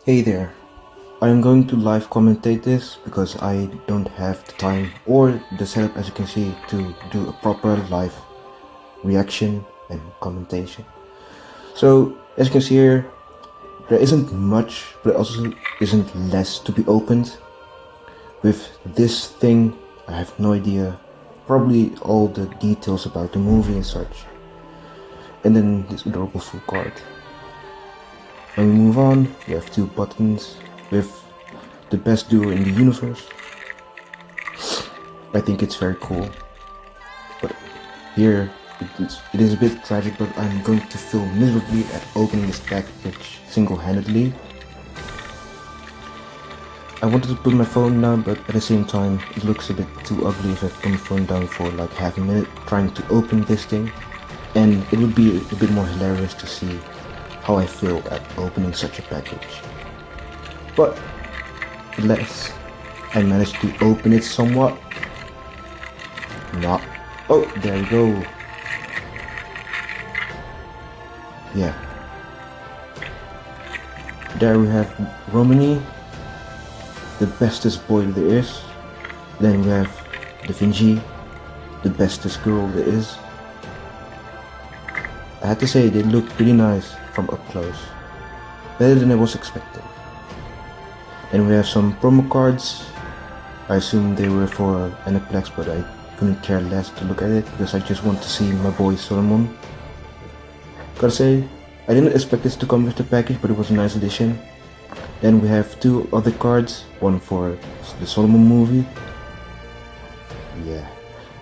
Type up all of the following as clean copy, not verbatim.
Hey there, I am going to live commentate this because I don't have the time or the setup, as you can see, to do a proper live reaction and commentation. So as you can see here, there isn't much, but also isn't less to be opened. With this thing, I have no idea, probably all the details about the movie and such. And then this adorable full card. When we move on, we have two buttons with the best duo in the universe. I think it's very cool. But here, it is a bit tragic, but I'm going to fail miserably at opening this package single-handedly. I wanted to put my phone down, but at the same time, it looks a bit too ugly if I put my phone down for like half a minute trying to open this thing. And it would be a bit more hilarious to see how I feel at opening such a package. But at least I managed to open it somewhat. Not. Oh, there we go. Yeah. There we have Romani, the bestest boy there is. Then we have Da Vinci, the bestest girl there is. I had to say, they look pretty nice from up close. Better than I was expecting. And we have some promo cards. I assume they were for Aniplex, but I couldn't care less to look at it because I just want to see my boy Solomon. Gotta say, I didn't expect this to come with the package, but it was a nice addition. Then we have two other cards, one for the Solomon movie. Yeah.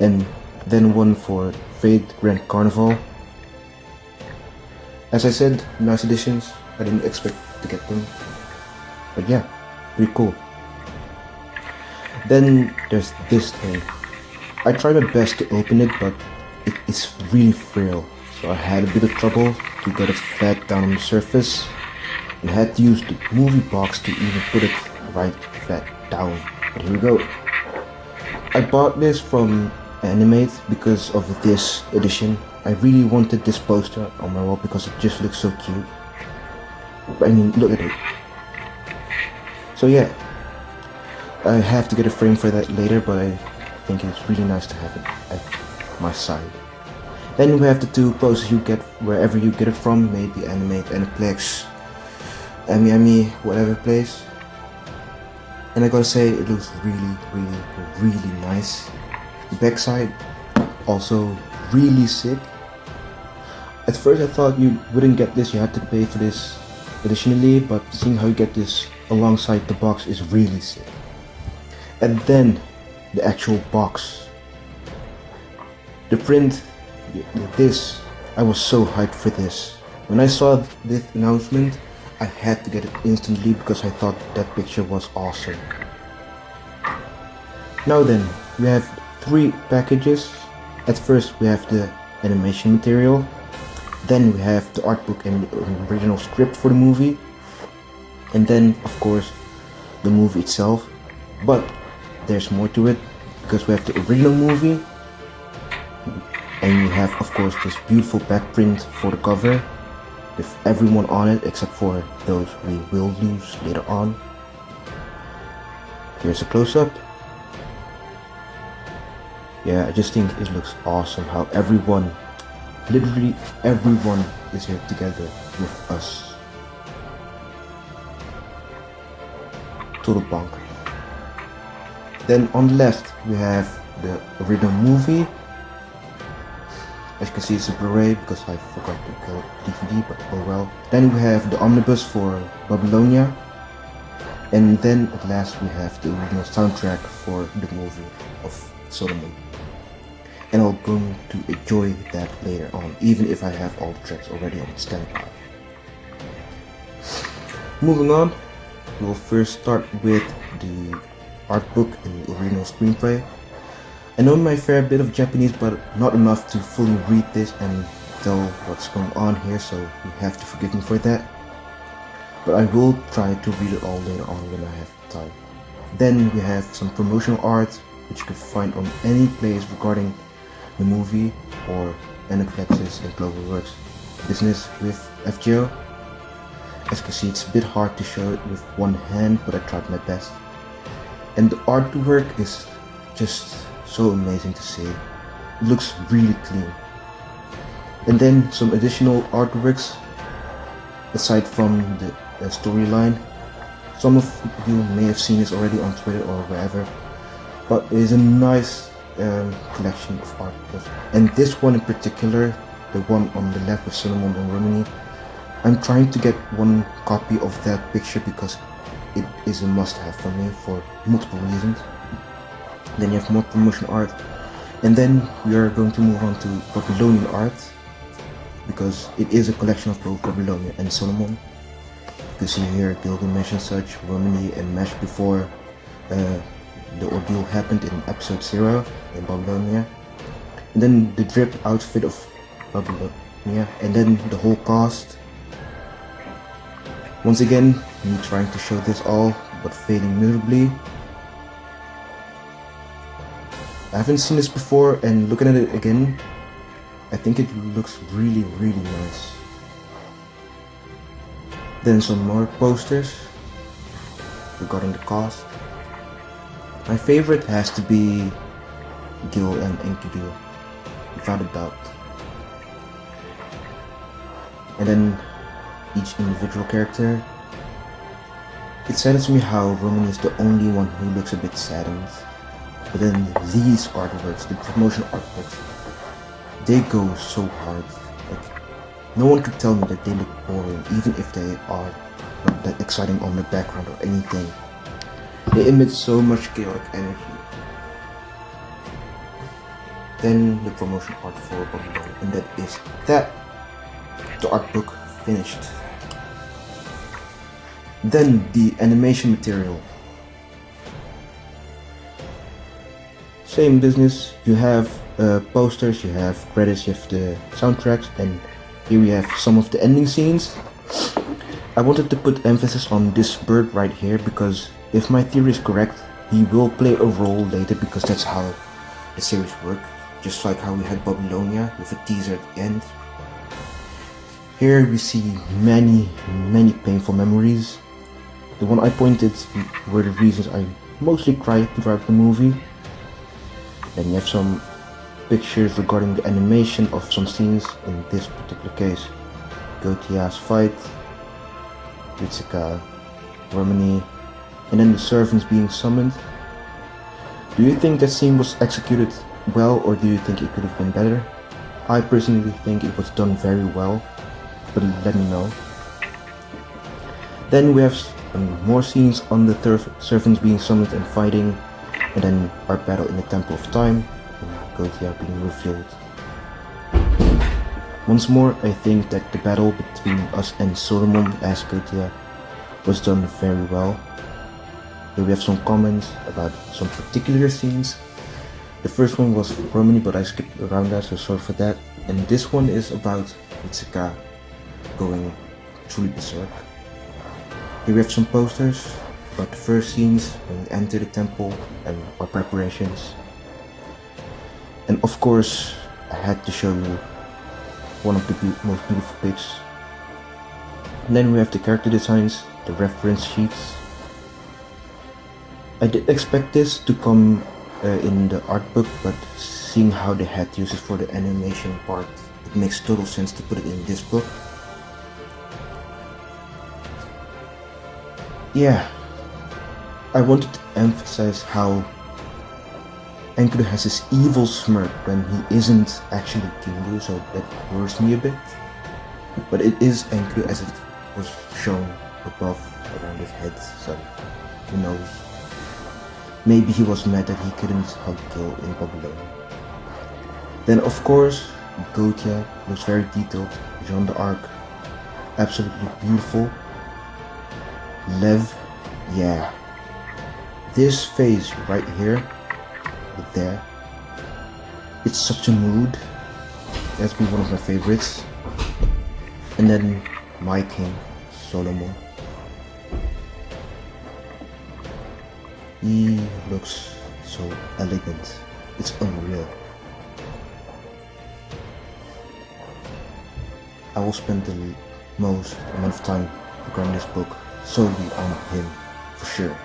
And then one for Fate Grand Carnival. As I said, nice additions. I didn't expect to get them. But yeah, pretty cool. Then there's this thing. I tried my best to open it, but it is really frail. So I had a bit of trouble to get it flat down on the surface. And had to use the movie box to even put it right flat down. But here we go. I bought this from Animate because of this edition. I really wanted this poster on my wall because it just looks so cute. I mean, look at it. So yeah, I have to get a frame for that later, but I think it's really nice to have it at my side. Then we have the two posters you get wherever you get it from, maybe Animate, Aniplex, Ami, whatever place. And I gotta say, it looks really nice. The backside, also really sick. At first I thought you wouldn't get this, you had to pay for this additionally, but seeing how you get this alongside the box is really sick. And then the actual box. The print, this, I was so hyped for this. When I saw this announcement, I had to get it instantly because I thought that picture was awesome. Now then, we have three packages. At first we have the animation material. Then we have the art book and the original script for the movie. And then, of course, the movie itself. But there's more to it because we have the original movie. And we have, of course, this beautiful back print for the cover with everyone on it except for those we will lose later on. Here's a close-up. Yeah, I just think it looks awesome how everyone, literally everyone, is here together with us. Total bonk. Then on the left we have the original movie. As you can see, it's a Blu-Ray because I forgot to get DVD, but oh well. Then we have the omnibus for Babylonia. And then at last we have the original soundtrack for the movie of Solomon. And I'm going to enjoy that later on, even if I have all the tracks already on standby. Moving on, we'll first start with the art book and the original screenplay. I know my fair bit of Japanese, but not enough to fully read this and tell what's going on here, so you have to forgive me for that. But I will try to read it all later on when I have time. Then we have some promotional art, which you can find on any place regarding the movie or Anaplexis and Global Works business with FGO. As you can see, it's a bit hard to show it with one hand, but I tried my best. And the artwork is just so amazing to see. It looks really clean. And then some additional artworks aside from the storyline. Some of you may have seen this already on Twitter or wherever, but it is a nice collection of artworks. And this one in particular, the one on the left with Solomon and Romani, I'm trying to get one copy of that picture because it is a must-have for me for multiple reasons. Then you have more promotion art, and then we are going to move on to Babylonian art, because it is a collection of both Babylonia and Solomon. You can see here Gilgamesh and such, Romani and Mesh before the ordeal happened in episode 0 in Babylonia. And then the drip outfit of Babylonia, and then the whole cast. Once again, me trying to show this all, but failing miserably. I haven't seen this before, and looking at it again, I think it looks really nice. Then some more posters regarding the cast. My favorite has to be Gil and Enkidu, without a doubt. And then each individual character. It saddens me how Romani is the only one who looks a bit saddened. But then these artworks, the promotion artworks, they go so hard. Like, no one could tell me that they look boring, even if they are not that exciting on the background or anything. They emit so much chaotic energy. Then the promotion art for Babylon, and that is that. The art book finished. Then the animation material. Same business. You have posters, you have credits, you have the soundtracks, and here we have some of the ending scenes. I wanted to put emphasis on this bird right here because if my theory is correct, he will play a role later because that's how the series works. Just like how we had Babylonia with a teaser at the end. Here we see many painful memories. The one I pointed were the reasons I mostly cried throughout the movie. And you have some pictures regarding the animation of some scenes, in this particular case Gautia's fight, Ritsuka, Romani, and then the servants being summoned. Do you think that scene was executed well, or do you think it could have been better? I personally think it was done very well, but let me know. Then we have more scenes on the servants being summoned and fighting, and then our battle in the Temple of Time, and Gautia being revealed. Once more, I think that the battle between us and Solomon as Gautia was done very well. Here we have some comments about some particular scenes. The first one was Romani, but I skipped around that, so sorry for that. And this one is about Mitsuka going truly berserk. Here we have some posters about the first scenes when we enter the temple and our preparations. And of course, I had to show you one of the most beautiful pics. And then we have the character designs, the reference sheets. I did expect this to come in the art book, but seeing how they had to use it for the animation part, it makes total sense to put it in this book. Yeah, I wanted to emphasize how Enkidu has this evil smirk when he isn't actually Kingu, so that worries me a bit. But it is Enkidu as it was shown above around his head, so who knows. Maybe he was mad that he couldn't hug Gil in Babylon. Then of course, Gautia looks very detailed. Jean d'Arc, absolutely beautiful. Lev, yeah. This face right here, there, it's such a mood. That's been one of my favorites. And then my king, Solomon. He looks so elegant. It's unreal. I will spend the most amount of time regarding this book solely on him, for sure.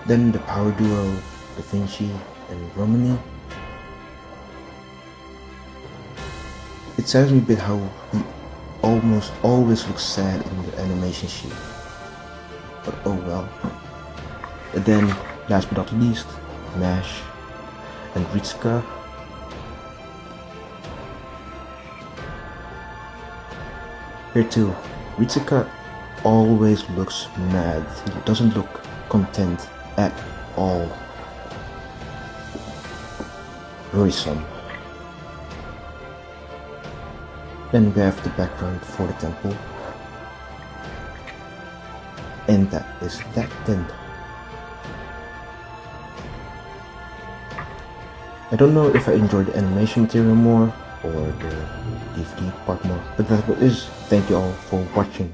Then the power duo, Da Vinci and Romani. It saddens me a bit how he almost always looks sad in the animation sheet. But oh well. And then, last but not least, Nash and Ritsuka. Here too, Ritsuka always looks mad. He doesn't look content at all. Worrisome. Then we have the background for the temple. And that is that then. I don't know if I enjoyed the animation material more or the DVD part more, but that's what it is. Thank you all for watching.